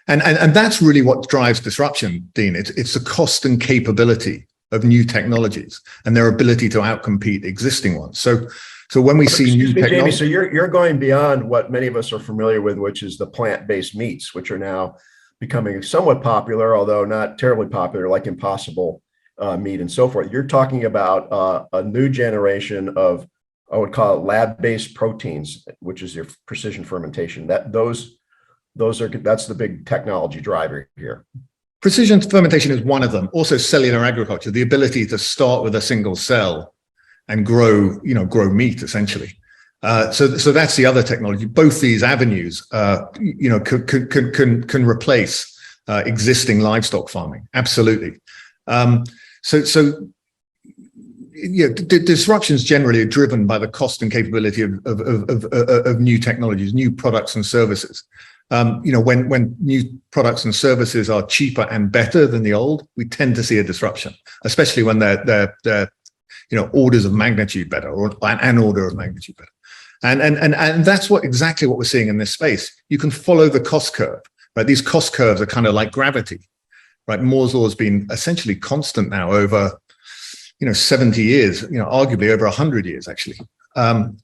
And that's really what drives disruption, Dean. It's the cost and capability of new technologies and their ability to outcompete existing ones. So when we see new technology, Jamie, so you're going beyond what many of us are familiar with, which is the plant-based meats, which are now becoming somewhat popular, although not terribly popular, like Impossible meat and so forth. You're talking about a new generation of, I would call it lab-based proteins, which is your precision fermentation. That's the big technology driver here. Precision fermentation is one of them. Also, cellular agriculture, the ability to start with a single cell and grow meat essentially. So that's the other technology. Both these avenues, can replace existing livestock farming. Absolutely. Disruptions generally are driven by the cost and capability of new technologies, new products and services. When new products and services are cheaper and better than the old, we tend to see a disruption, especially when they're orders of magnitude better, or an order of magnitude better. And that's exactly what we're seeing in this space. You can follow the cost curve, right? These cost curves are kind of like gravity, right? Moore's law has been essentially constant now over 70 years, arguably over 100 years actually. And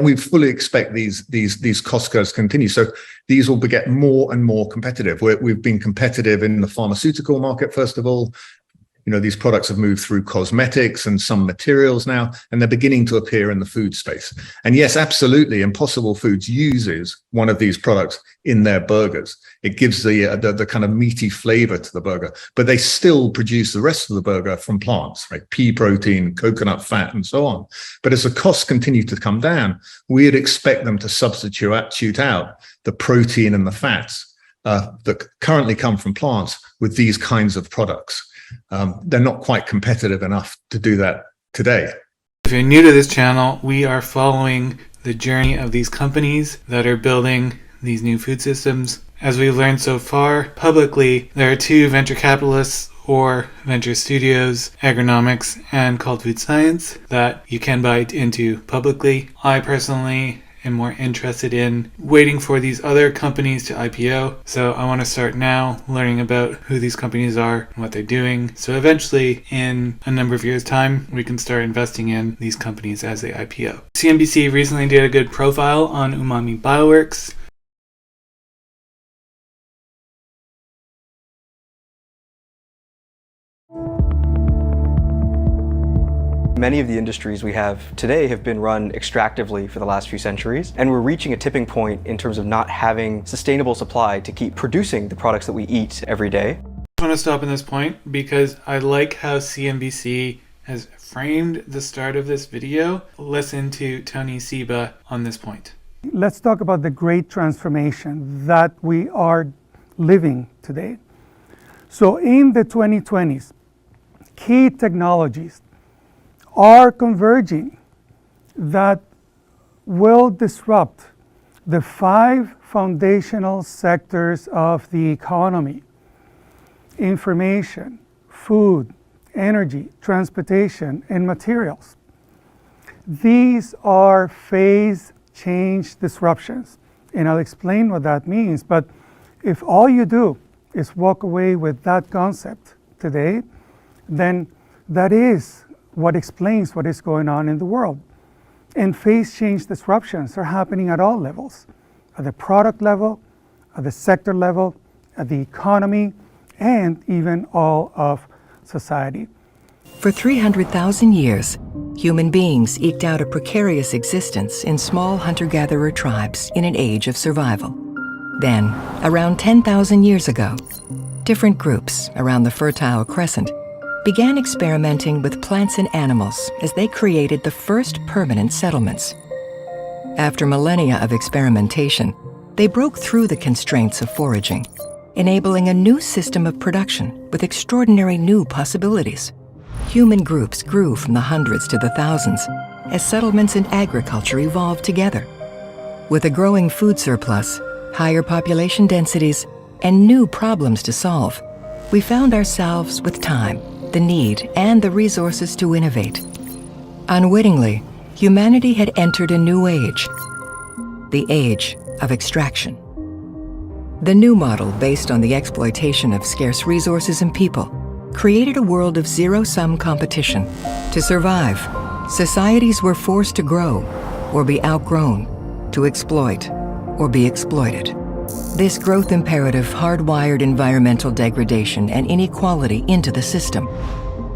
we fully expect these cost curves to continue. So these will get more and more competitive. We've been competitive in the pharmaceutical market, first of all. These products have moved through cosmetics and some materials now, and they're beginning to appear in the food space. And yes, absolutely, Impossible Foods uses one of these products in their burgers. It gives the kind of meaty flavor to the burger, but they still produce the rest of the burger from plants, right? Pea protein, coconut fat, and so on. But as the costs continue to come down, we'd expect them to substitute out the protein and the fats that currently come from plants with these kinds of products. They're not quite competitive enough to do that today. If you're new to this channel, we are following the journey of these companies that are building these new food systems. As we've learned so far, publicly, there are two venture capitalists or venture studios, Agronomics and Called Food Science, that you can buy into publicly. I personally am more interested in waiting for these other companies to IPO. So I want to start now learning about who these companies are and what they're doing. So eventually, in a number of years' time, we can start investing in these companies as they IPO. CNBC recently did a good profile on Umami Bioworks. Many of the industries we have today have been run extractively for the last few centuries, and we're reaching a tipping point in terms of not having sustainable supply to keep producing the products that we eat every day. I want to stop at this point because I like how CNBC has framed the start of this video. Listen to Tony Seba on this point. Let's talk about the great transformation that we are living today. So in the 2020s, key technologies are converging that will disrupt the 5 foundational sectors of the economy: information, food, energy, transportation, and materials. These are phase change disruptions, and I'll explain what that means. But if all you do is walk away with that concept today, then that is what explains what is going on in the world. And phase change disruptions are happening at all levels: at the product level, at the sector level, at the economy, and even all of society. For 300,000 years, human beings eked out a precarious existence in small hunter-gatherer tribes in an age of survival. Then, around 10,000 years ago, different groups around the Fertile Crescent began experimenting with plants and animals as they created the first permanent settlements. After millennia of experimentation, they broke through the constraints of foraging, enabling a new system of production with extraordinary new possibilities. Human groups grew from the hundreds to the thousands as settlements and agriculture evolved together. With a growing food surplus, higher population densities, and new problems to solve, we found ourselves with time, the need, and the resources to innovate. Unwittingly, humanity had entered a new age, the age of extraction. The new model, based on the exploitation of scarce resources and people, created a world of zero-sum competition. To survive, societies were forced to grow or be outgrown, to exploit or be exploited. This growth imperative hardwired environmental degradation and inequality into the system.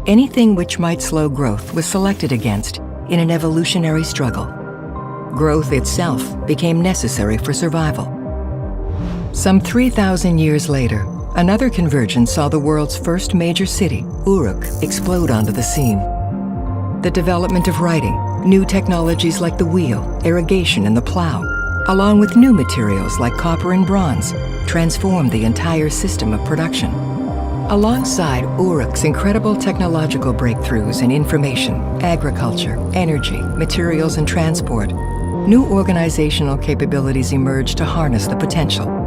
Anything which might slow growth was selected against in an evolutionary struggle. Growth itself became necessary for survival. Some 3,000 years later, another convergence saw the world's first major city, Uruk, explode onto the scene. The development of writing, new technologies like the wheel, irrigation, and the plow, along with new materials like copper and bronze, transformed the entire system of production. Alongside Uruk's incredible technological breakthroughs in information, agriculture, energy, materials, and transport, new organizational capabilities emerged to harness the potential,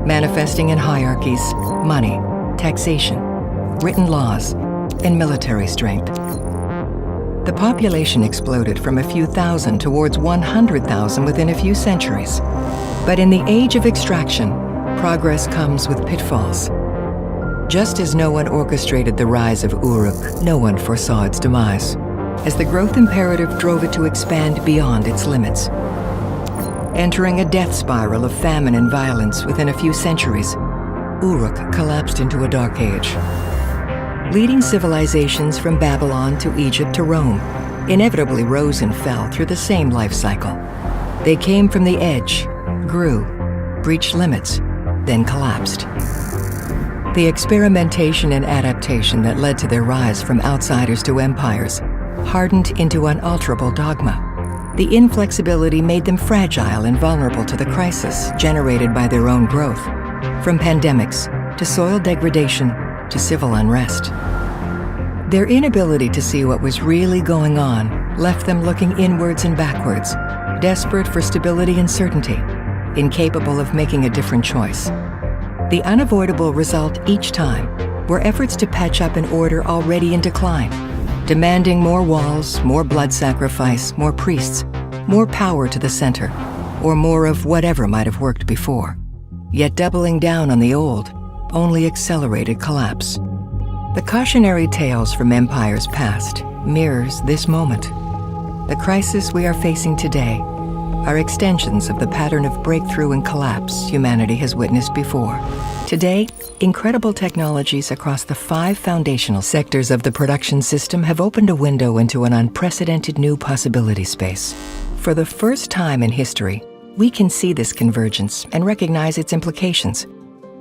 manifesting in hierarchies, money, taxation, written laws, and military strength. The population exploded from a few thousand towards 100,000 within a few centuries. But in the age of extraction, progress comes with pitfalls. Just as no one orchestrated the rise of Uruk, no one foresaw its demise, as the growth imperative drove it to expand beyond its limits. Entering a death spiral of famine and violence within a few centuries, Uruk collapsed into a dark age. Leading civilizations from Babylon to Egypt to Rome inevitably rose and fell through the same life cycle. They came from the edge, grew, breached limits, then collapsed. The experimentation and adaptation that led to their rise from outsiders to empires hardened into unalterable dogma. The inflexibility made them fragile and vulnerable to the crisis generated by their own growth, from pandemics to soil degradation to civil unrest. Their inability to see what was really going on left them looking inwards and backwards, desperate for stability and certainty, incapable of making a different choice. The unavoidable result each time were efforts to patch up an order already in decline, demanding more walls, more blood sacrifice, more priests, more power to the center, or more of whatever might have worked before. Yet doubling down on the old only accelerated collapse. The cautionary tales from empires past mirrors this moment. The crisis we are facing today are extensions of the pattern of breakthrough and collapse humanity has witnessed before. Today, incredible technologies across the 5 foundational sectors of the production system have opened a window into an unprecedented new possibility space. For the first time in history, we can see this convergence and recognize its implications.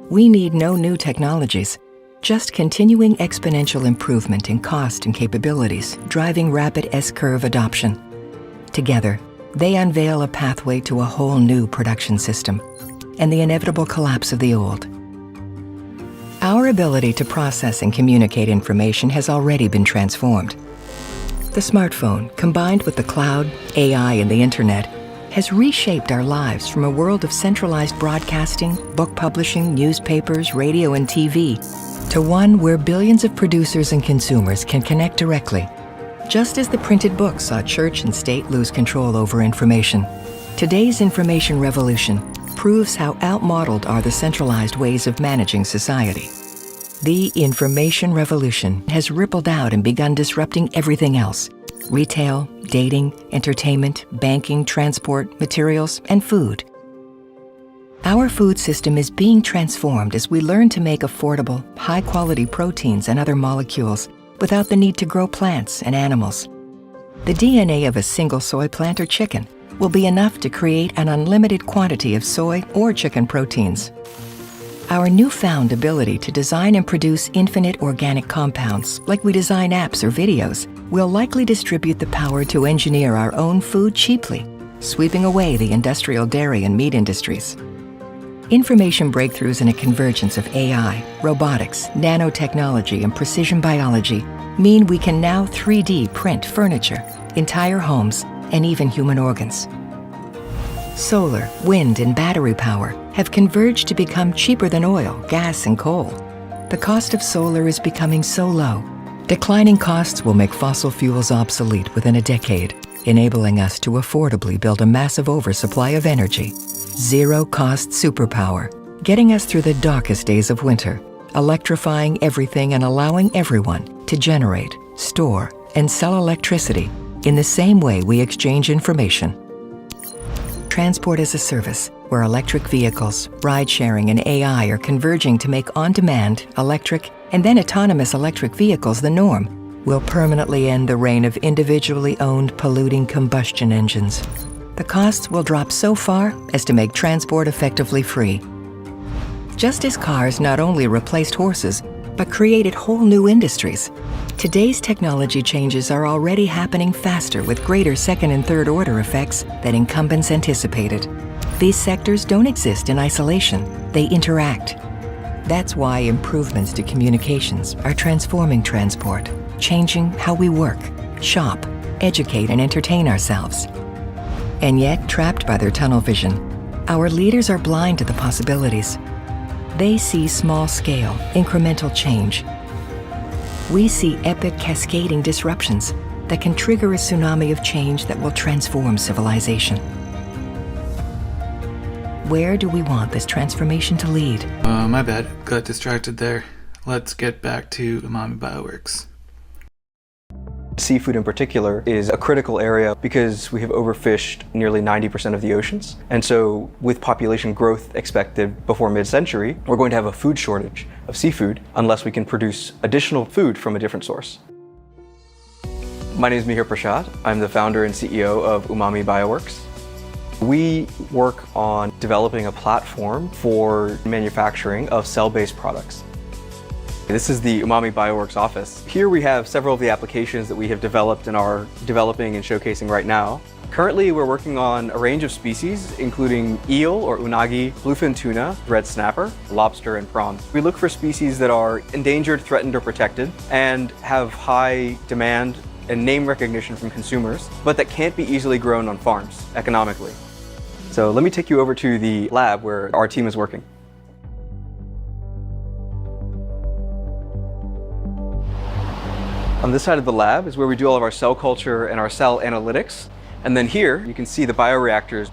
We need no new technologies, just continuing exponential improvement in cost and capabilities, driving rapid S-curve adoption. Together, they unveil a pathway to a whole new production system and the inevitable collapse of the old. Our ability to process and communicate information has already been transformed. The smartphone, combined with the cloud, AI, and the internet, has reshaped our lives from a world of centralized broadcasting, book publishing, newspapers, radio, and TV, to one where billions of producers and consumers can connect directly. Just as the printed book saw church and state lose control over information, today's information revolution proves how outmodeled are the centralized ways of managing society. The information revolution has rippled out and begun disrupting everything else: retail, dating, entertainment, banking, transport, materials, and food. Our food system is being transformed as we learn to make affordable, high-quality proteins and other molecules without the need to grow plants and animals. The DNA of a single soy plant or chicken will be enough to create an unlimited quantity of soy or chicken proteins. Our newfound ability to design and produce infinite organic compounds, like we design apps or videos, will likely distribute the power to engineer our own food cheaply, sweeping away the industrial dairy and meat industries. Information breakthroughs and a convergence of AI, robotics, nanotechnology, and precision biology mean we can now 3D print furniture, entire homes, and even human organs. Solar, wind, and battery power have converged to become cheaper than oil, gas, and coal. The cost of solar is becoming so low, declining costs will make fossil fuels obsolete within a decade, enabling us to affordably build a massive oversupply of energy. Zero-cost superpower, getting us through the darkest days of winter, electrifying everything and allowing everyone to generate, store, and sell electricity in the same way we exchange information. Transport as a service, where electric vehicles, ride-sharing, and AI are converging to make on-demand, electric, and then autonomous electric vehicles the norm, will permanently end the reign of individually owned polluting combustion engines. The costs will drop so far as to make transport effectively free. Just as cars not only replaced horses, but created whole new industries, today's technology changes are already happening faster with greater second and third order effects than incumbents anticipated. These sectors don't exist in isolation, they interact. That's why improvements to communications are transforming transport, changing how we work, shop, educate, and entertain ourselves. And yet, trapped by their tunnel vision, our leaders are blind to the possibilities. They see small-scale, incremental change. We see epic cascading disruptions that can trigger a tsunami of change that will transform civilization. Where do we want this transformation to lead? My bad. Got distracted there. Let's get back to Umami Bioworks. Seafood in particular is a critical area because we have overfished nearly 90% of the oceans. And so with population growth expected before mid-century, we're going to have a food shortage of seafood unless we can produce additional food from a different source. My name is Mihir Prashad. I'm the founder and CEO of Umami Bioworks. We work on developing a platform for manufacturing of cell-based products. This is the Umami Bioworks office. Here we have several of the applications that we have developed and are developing and showcasing right now. Currently, we're working on a range of species, including eel or unagi, bluefin tuna, red snapper, lobster, and prawn. We look for species that are endangered, threatened, or protected, and have high demand and name recognition from consumers, but that can't be easily grown on farms economically. So let me take you over to the lab where our team is working. On this side of the lab is where we do all of our cell culture and our cell analytics. And then here you can see the bioreactors.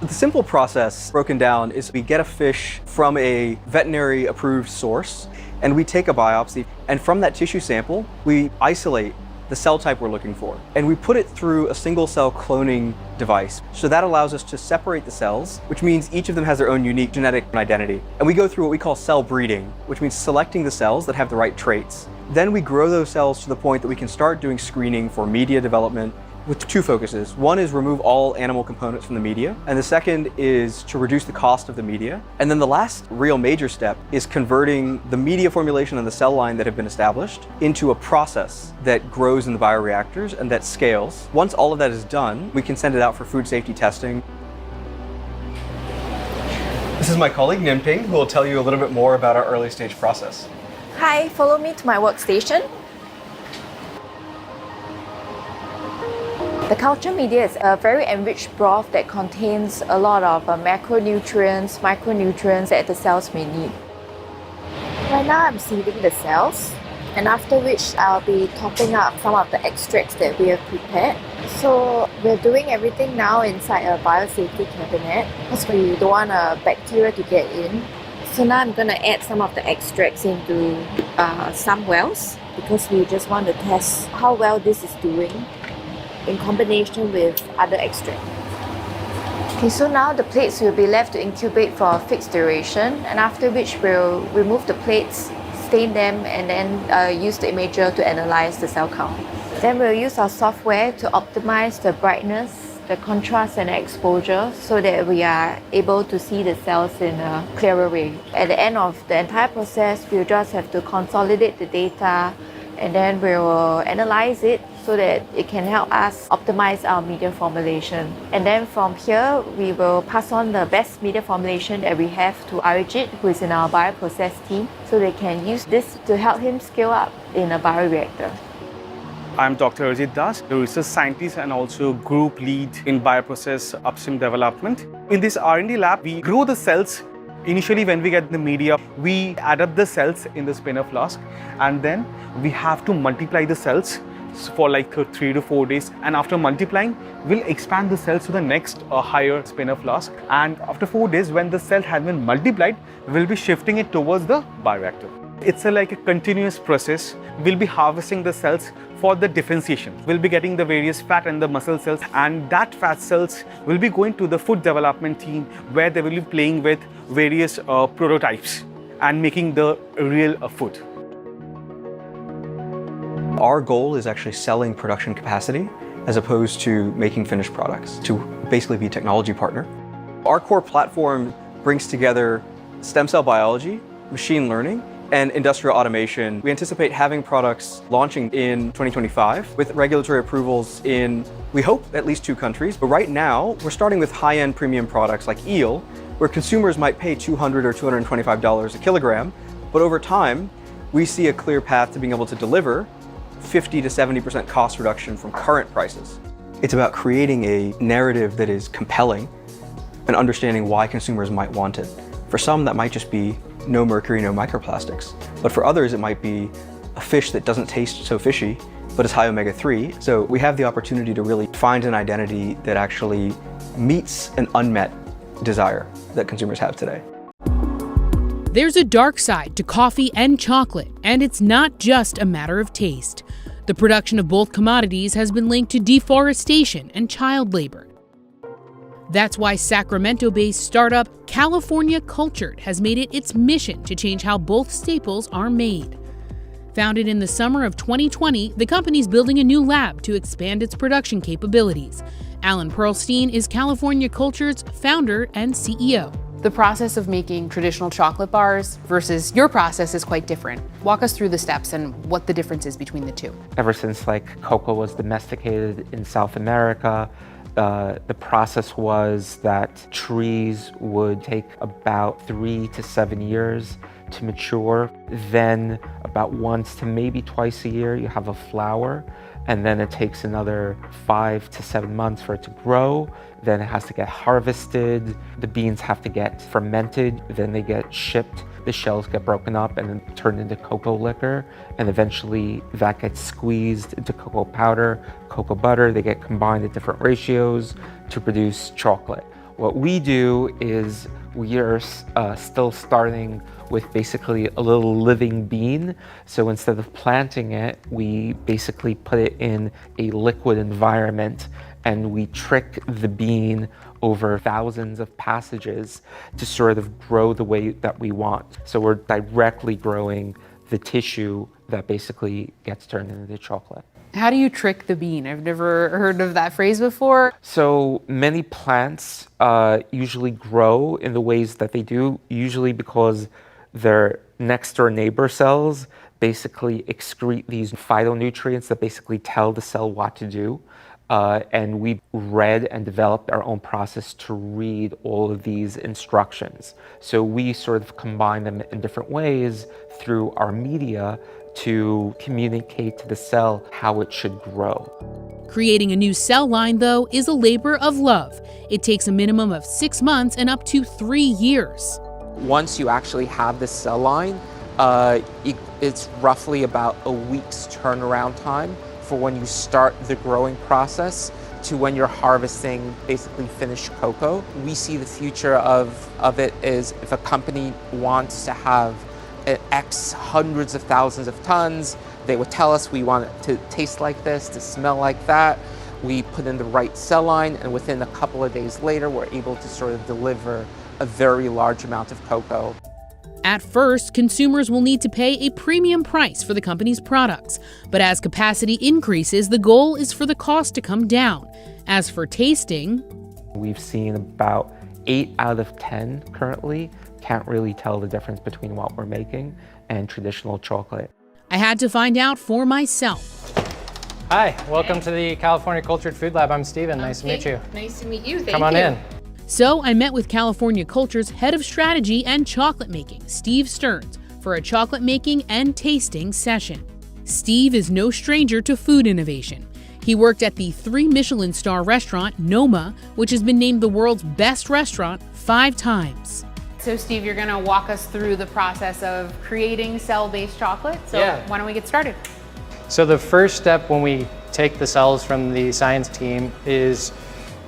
The simple process broken down is we get a fish from a veterinary approved source and we take a biopsy, and from that tissue sample we isolate the cell type we're looking for, and we put it through a single cell cloning device. So that allows us to separate the cells, which means each of them has their own unique genetic identity. And we go through what we call cell breeding, which means selecting the cells that have the right traits. Then we grow those cells to the point that we can start doing screening for media development with two focuses. One is remove all animal components from the media, and the second is to reduce the cost of the media. And then the last real major step is converting the media formulation and the cell line that have been established into a process that grows in the bioreactors and that scales. Once all of that is done, we can send it out for food safety testing. This is my colleague Nimping, who will tell you a little bit more about our early stage process. Hi, follow me to my workstation. The culture media is a very enriched broth that contains a lot of macronutrients, micronutrients that the cells may need. Right now I'm seeding the cells, and after which I'll be topping up some of the extracts that we have prepared. So we're doing everything now inside a biosafety cabinet because we don't want bacteria to get in. So now I'm going to add some of the extracts into some wells because we just want to test how well this is doing in combination with other extracts. Okay, so now the plates will be left to incubate for a fixed duration, and after which we'll remove the plates, stain them, and then use the imager to analyze the cell count. Then we'll use our software to optimize the brightness, the contrast and exposure so that we are able to see the cells in a clearer way. At the end of the entire process, we'll just have to consolidate the data and then we will analyze it so that it can help us optimize our media formulation. And then from here, we will pass on the best media formulation that we have to Arijit, who is in our bioprocess team, so they can use this to help him scale up in a bioreactor. I'm Dr. Arjit Das, a research scientist and also group lead in bioprocess upstream development. In this R&D lab, we grow the cells. Initially, when we get the media, we add up the cells in the spinner flask, and then we have to multiply the cells for like 3 to 4 days, and after multiplying, we'll expand the cells to the next higher spinner flask. And after 4 days, when the cell has been multiplied, we'll be shifting it towards the bioreactor. It's like a continuous process. We'll be harvesting the cells for the differentiation. We'll be getting the various fat and the muscle cells, and that fat cells will be going to the food development team, where they will be playing with various prototypes and making the real food. Our goal is actually selling production capacity as opposed to making finished products, to basically be a technology partner. Our core platform brings together stem cell biology, machine learning, and industrial automation. We anticipate having products launching in 2025 with regulatory approvals in, we hope, at least 2 countries. But right now, we're starting with high-end premium products like eel, where consumers might pay $200 or $225 a kilogram. But over time, we see a clear path to being able to deliver 50 to 70% cost reduction from current prices. It's about creating a narrative that is compelling and understanding why consumers might want it. For some, that might just be no mercury, no microplastics. But for others, it might be a fish that doesn't taste so fishy, but is high omega-3. So we have the opportunity to really find an identity that actually meets an unmet desire that consumers have today. There's a dark side to coffee and chocolate, and it's not just a matter of taste. The production of both commodities has been linked to deforestation and child labor. That's why Sacramento-based startup California Cultured has made it its mission to change how both staples are made. Founded in the summer of 2020, the company's building a new lab to expand its production capabilities. Alan Perlstein is California Cultured's founder and CEO. The process of making traditional chocolate bars versus your process is quite different. Walk us through the steps and what the difference is between the two. Ever since cocoa was domesticated in South America, the process was that trees would take about 3 to 7 years to mature. Then about once to maybe twice a year, you have a flower, and then it takes another 5 to 7 months for it to grow. Then it has to get harvested. The beans have to get fermented. Then they get shipped. The shells get broken up and then turned into cocoa liquor. And eventually that gets squeezed into cocoa powder, cocoa butter. They get combined at different ratios to produce chocolate. What we do is we are still starting with basically a little living bean. So instead of planting it, we basically put it in a liquid environment, and we trick the bean over thousands of passages to sort of grow the way that we want. So we're directly growing the tissue that basically gets turned into chocolate. How do you trick the bean? I've never heard of that phrase before. So many plants usually grow in the ways that they do, usually because their next door neighbor cells basically excrete these phytonutrients that basically tell the cell what to do. And we read and developed our own process to read all of these instructions. So we sort of combine them in different ways through our media to communicate to the cell how it should grow. Creating a new cell line, though, is a labor of love. It takes a minimum of 6 months and up to 3 years. Once you actually have this cell line, it's roughly about a week's turnaround time for when you start the growing process to when you're harvesting basically finished cocoa. We see the future of it is if a company wants to have X hundreds of thousands of tons, they would tell us we want it to taste like this, to smell like that. We put in the right cell line, and within a couple of days later, we're able to sort of deliver a very large amount of cocoa. At first, consumers will need to pay a premium price for the company's products. But as capacity increases, the goal is for the cost to come down. As for tasting, we've seen about 8 out of 10 currently can't really tell the difference between what we're making and traditional chocolate. I had to find out for myself. Hi, welcome to the California Cultured Food Lab. I'm Steven. Nice to meet you. Nice to meet you. Thank you. Come on in. So I met with California Cultured's head of strategy and chocolate making, Steve Stearns, for a chocolate making and tasting session. Steve is no stranger to food innovation. He worked at the 3 Michelin star restaurant, Noma, which has been named the world's best restaurant 5 times. So Steve, you're going to walk us through the process of creating cell-based chocolate. So Yeah. why don't we get started? So the first step when we take the cells from the science team is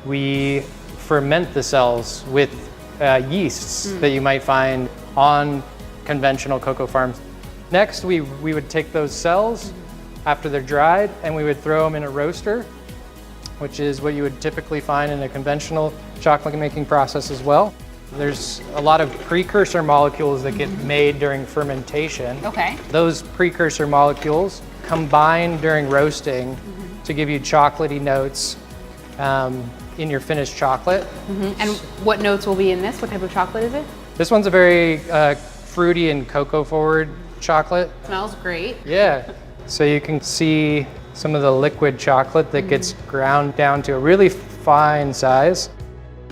we ferment the cells with yeasts that you might find on conventional cocoa farms. Next, we would take those cells after they're dried and we would throw them in a roaster, which is what you would typically find in a conventional chocolate making process as well. There's a lot of precursor molecules that get made during fermentation. Okay. Those precursor molecules combine during roasting to give you chocolatey notes in your finished chocolate. And what notes will be in this? What type of chocolate is it? This one's a very fruity and cocoa forward chocolate. Smells great. Yeah. So you can see some of the liquid chocolate that gets ground down to a really fine size.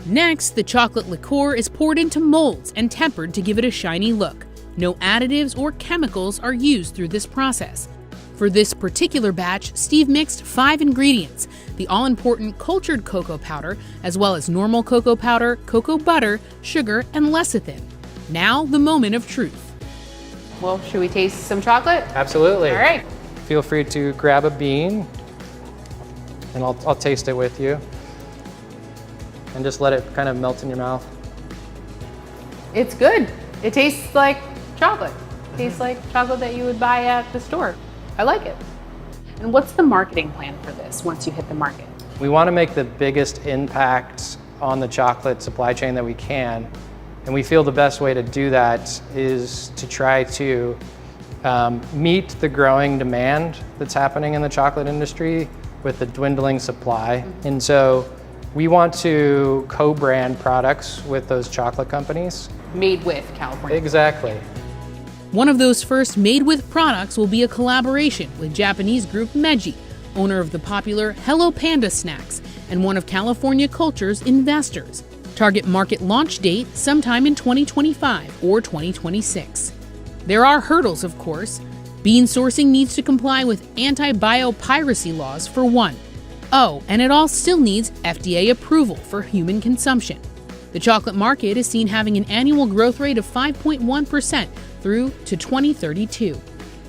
Next, the chocolate liqueur is poured into molds and tempered to give it a shiny look. No additives or chemicals are used through this process. For this particular batch, Steve mixed 5 ingredients: the all-important cultured cocoa powder, as well as normal cocoa powder, cocoa butter, sugar, and lecithin. Now, the moment of truth. Well, should we taste some chocolate? Absolutely. All right. Feel free to grab a bean, and I'll taste it with you. And just let it kind of melt in your mouth. It's good. It tastes like chocolate. It tastes like chocolate that you would buy at the store. I like it. And what's the marketing plan for this once you hit the market? We want to make the biggest impact on the chocolate supply chain that we can. And we feel the best way to do that is to try to meet the growing demand that's happening in the chocolate industry with the dwindling supply. And so we want to co-brand products with those chocolate companies. Made with California. Exactly. One of those first made-with products will be a collaboration with Japanese group Meiji, owner of the popular Hello Panda snacks and one of California Culture's investors. Target market launch date sometime in 2025 or 2026. There are hurdles, of course. Bean sourcing needs to comply with anti-biopiracy laws for one. Oh, and it all still needs FDA approval for human consumption. The chocolate market is seen having an annual growth rate of 5.1% through to 2032.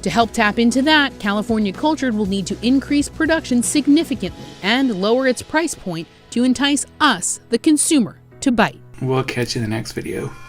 To help tap into that, California Cultured will need to increase production significantly and lower its price point to entice us, the consumer, to bite. We'll catch you in the next video.